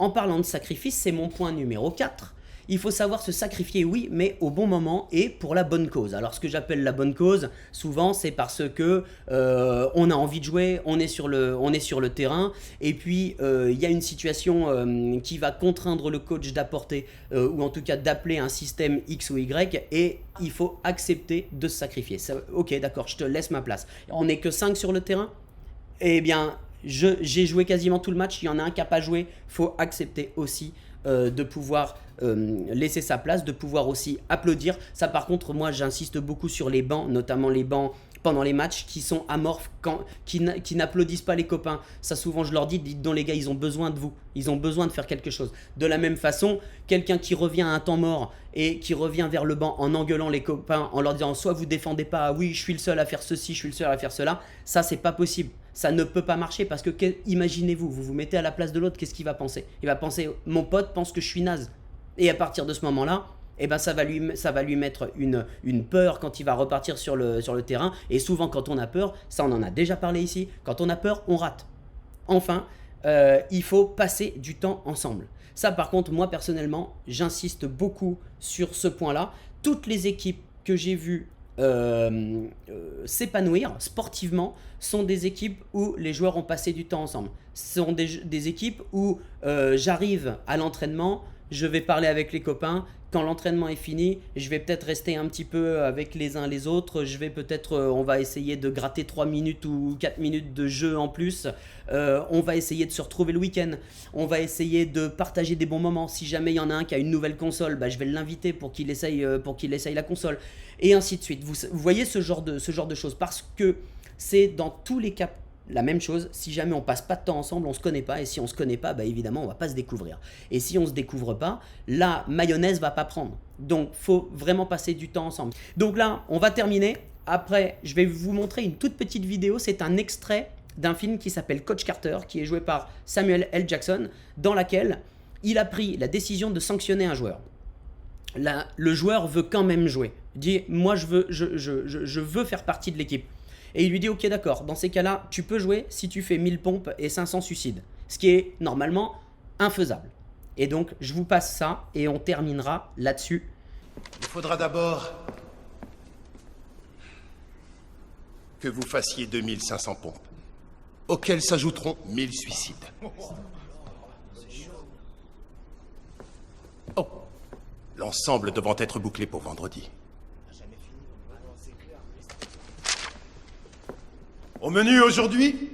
S1: En parlant de sacrifice, c'est mon point numéro 4. Il faut savoir se sacrifier, oui, mais au bon moment et pour la bonne cause. Alors, ce que j'appelle la bonne cause, souvent, c'est parce que on a envie de jouer, on est sur le terrain, et puis il y a une situation qui va contraindre le coach d'apporter, ou en tout cas d'appeler un système X ou Y, et il faut accepter de se sacrifier. Ça, ok, d'accord, je te laisse ma place. On n'est que 5 sur le terrain, eh bien, j'ai joué quasiment tout le match, il y en a un qui n'a pas joué, il faut accepter aussi de pouvoir laisser sa place, de pouvoir aussi applaudir. Ça, par contre, moi j'insiste beaucoup sur les bancs, notamment les bancs pendant les matchs qui sont amorphes, qui n'applaudissent pas les copains. Ça, souvent je leur dis, dites donc les gars, ils ont besoin de vous, ils ont besoin de faire quelque chose. De la même façon, quelqu'un qui revient à un temps mort et qui revient vers le banc en engueulant les copains, en leur disant soit vous défendez pas, oui je suis le seul à faire ceci, je suis le seul à faire cela, ça c'est pas possible. Ça ne peut pas marcher parce que imaginez-vous, vous vous mettez à la place de l'autre, qu'est-ce qu'il va penser? Il va penser, mon pote pense que je suis naze. Et à partir de ce moment-là, eh ben ça va lui mettre une peur quand il va repartir sur le terrain. Et souvent, quand on a peur, ça on en a déjà parlé ici, quand on a peur, on rate. Enfin, il faut passer du temps ensemble. Ça, par contre, moi personnellement, j'insiste beaucoup sur ce point-là. Toutes les équipes que j'ai vues s'épanouir sportivement sont des équipes où les joueurs ont passé du temps ensemble. Ce sont des équipes où j'arrive à l'entraînement, je vais parler avec les copains. Quand l'entraînement est fini, je vais peut-être rester un petit peu avec les uns les autres. Je vais peut-être, on va essayer de gratter 3 minutes ou 4 minutes de jeu en plus. On va essayer de se retrouver le week-end. On va essayer de partager des bons moments. Si jamais il y en a un qui a une nouvelle console, bah, je vais l'inviter pour qu'il essaye la console. Et ainsi de suite. Vous voyez ce genre de choses. Parce que c'est dans tous les cas la même chose. Si jamais on passe pas de temps ensemble, on se connaît pas, et si on se connaît pas, bah évidemment on va pas se découvrir. Et si on se découvre pas, la mayonnaise va pas prendre. Donc faut vraiment passer du temps ensemble. Donc là, on va terminer. Après, je vais vous montrer une toute petite vidéo. C'est un extrait d'un film qui s'appelle Coach Carter, qui est joué par Samuel L. Jackson, dans laquelle il a pris la décision de sanctionner un joueur. Là, le joueur veut quand même jouer. Il dit, moi je veux faire partie de l'équipe. Et il lui dit, ok d'accord, dans ces cas-là, tu peux jouer si tu fais 1000 pompes et 500 suicides. Ce qui est normalement infaisable. Et donc, je vous passe ça et on terminera là-dessus.
S19: Il faudra d'abord que vous fassiez 2500 pompes, auxquelles s'ajouteront 1000 suicides. Oh, l'ensemble devant être bouclé pour vendredi. Au menu aujourd'hui,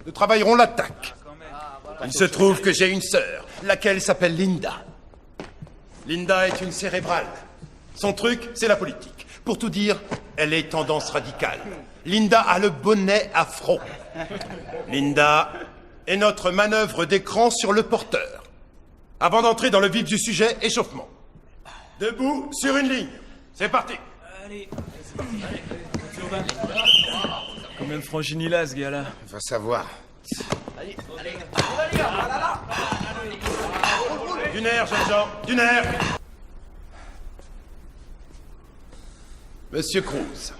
S19: nous travaillerons l'attaque. Il se trouve que j'ai une sœur, laquelle s'appelle Linda. Linda est une cérébrale. Son truc, c'est la politique. Pour tout dire, elle est tendance radicale. Linda a le bonnet afro. Linda est notre manœuvre d'écran sur le porteur. Avant d'entrer dans le vif du sujet, échauffement. Debout sur une ligne. C'est parti.
S20: Allez. Combien de franchines il a, ce gars-là?
S19: Va savoir.
S20: Allez.
S19: Du nerf, jeunes gens, du nerf. Monsieur Cruz,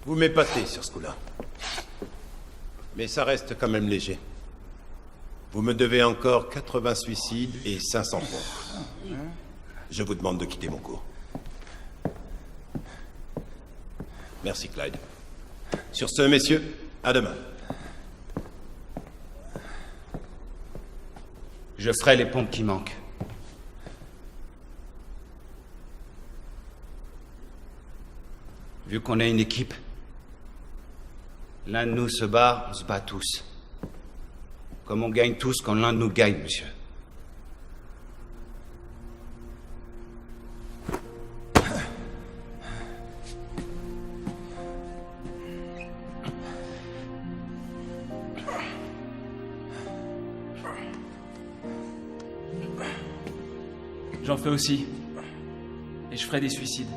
S19: Vous m'épatez sur ce coup-là. Mais ça reste quand même léger. Vous me devez encore 80 suicides et 500 points. Je vous demande de quitter mon cours. Merci, Clyde. Sur ce, messieurs, à demain.
S21: Je ferai les pompes qui manquent. Vu qu'on est une équipe, l'un de nous se bat, on se bat tous. Comme on gagne tous quand l'un de nous gagne, monsieur.
S20: J'en fais aussi. Et je ferai des suicides.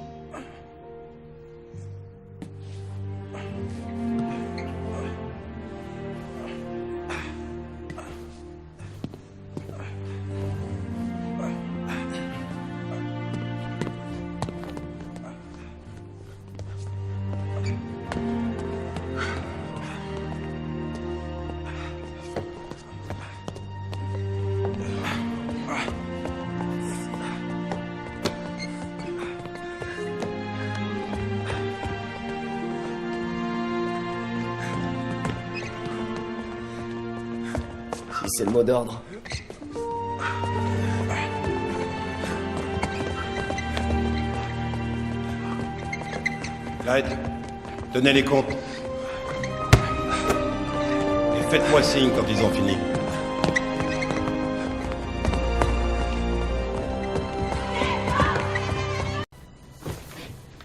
S1: C'est le mot d'ordre.
S19: Clyde, tenez les comptes. Et faites-moi signe quand ils ont fini.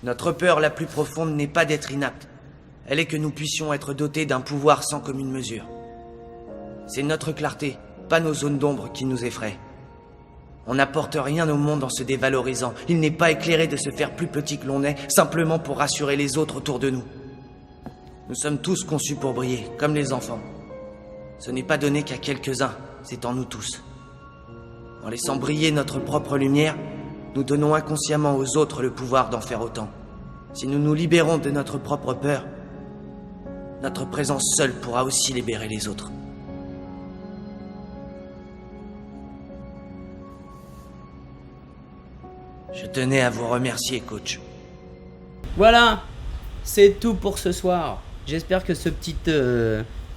S22: Notre peur la plus profonde n'est pas d'être inapte. Elle est que nous puissions être dotés d'un pouvoir sans commune mesure. C'est notre clarté, pas nos zones d'ombre qui nous effraient. On n'apporte rien au monde en se dévalorisant. Il n'est pas éclairé de se faire plus petit que l'on est, simplement pour rassurer les autres autour de nous. Nous sommes tous conçus pour briller, comme les enfants. Ce n'est pas donné qu'à quelques-uns, c'est en nous tous. En laissant briller notre propre lumière, nous donnons inconsciemment aux autres le pouvoir d'en faire autant. Si nous nous libérons de notre propre peur, notre présence seule pourra aussi libérer les autres. Je tenais à vous remercier, coach.
S1: Voilà, c'est tout pour ce soir. J'espère que ce petit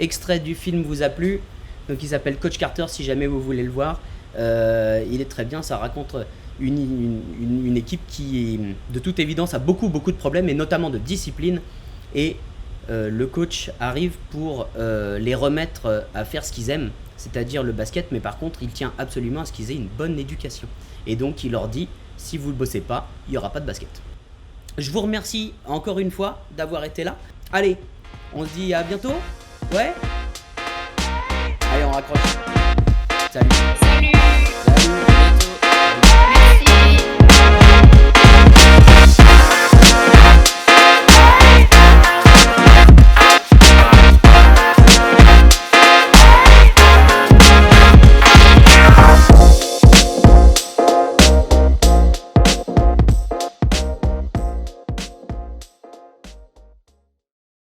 S1: extrait du film vous a plu. Donc il s'appelle Coach Carter si jamais vous voulez le voir. Il est très bien, ça raconte une équipe qui, de toute évidence, a beaucoup de problèmes et notamment de discipline. Et le coach arrive pour les remettre à faire ce qu'ils aiment, c'est-à-dire le basket, mais par contre il tient absolument à ce qu'ils aient une bonne éducation. Et donc il leur dit, si vous ne bossez pas, il n'y aura pas de basket. Je vous remercie encore une fois d'avoir été là. Allez, on se dit à bientôt. Ouais. Allez, on raccroche. Salut.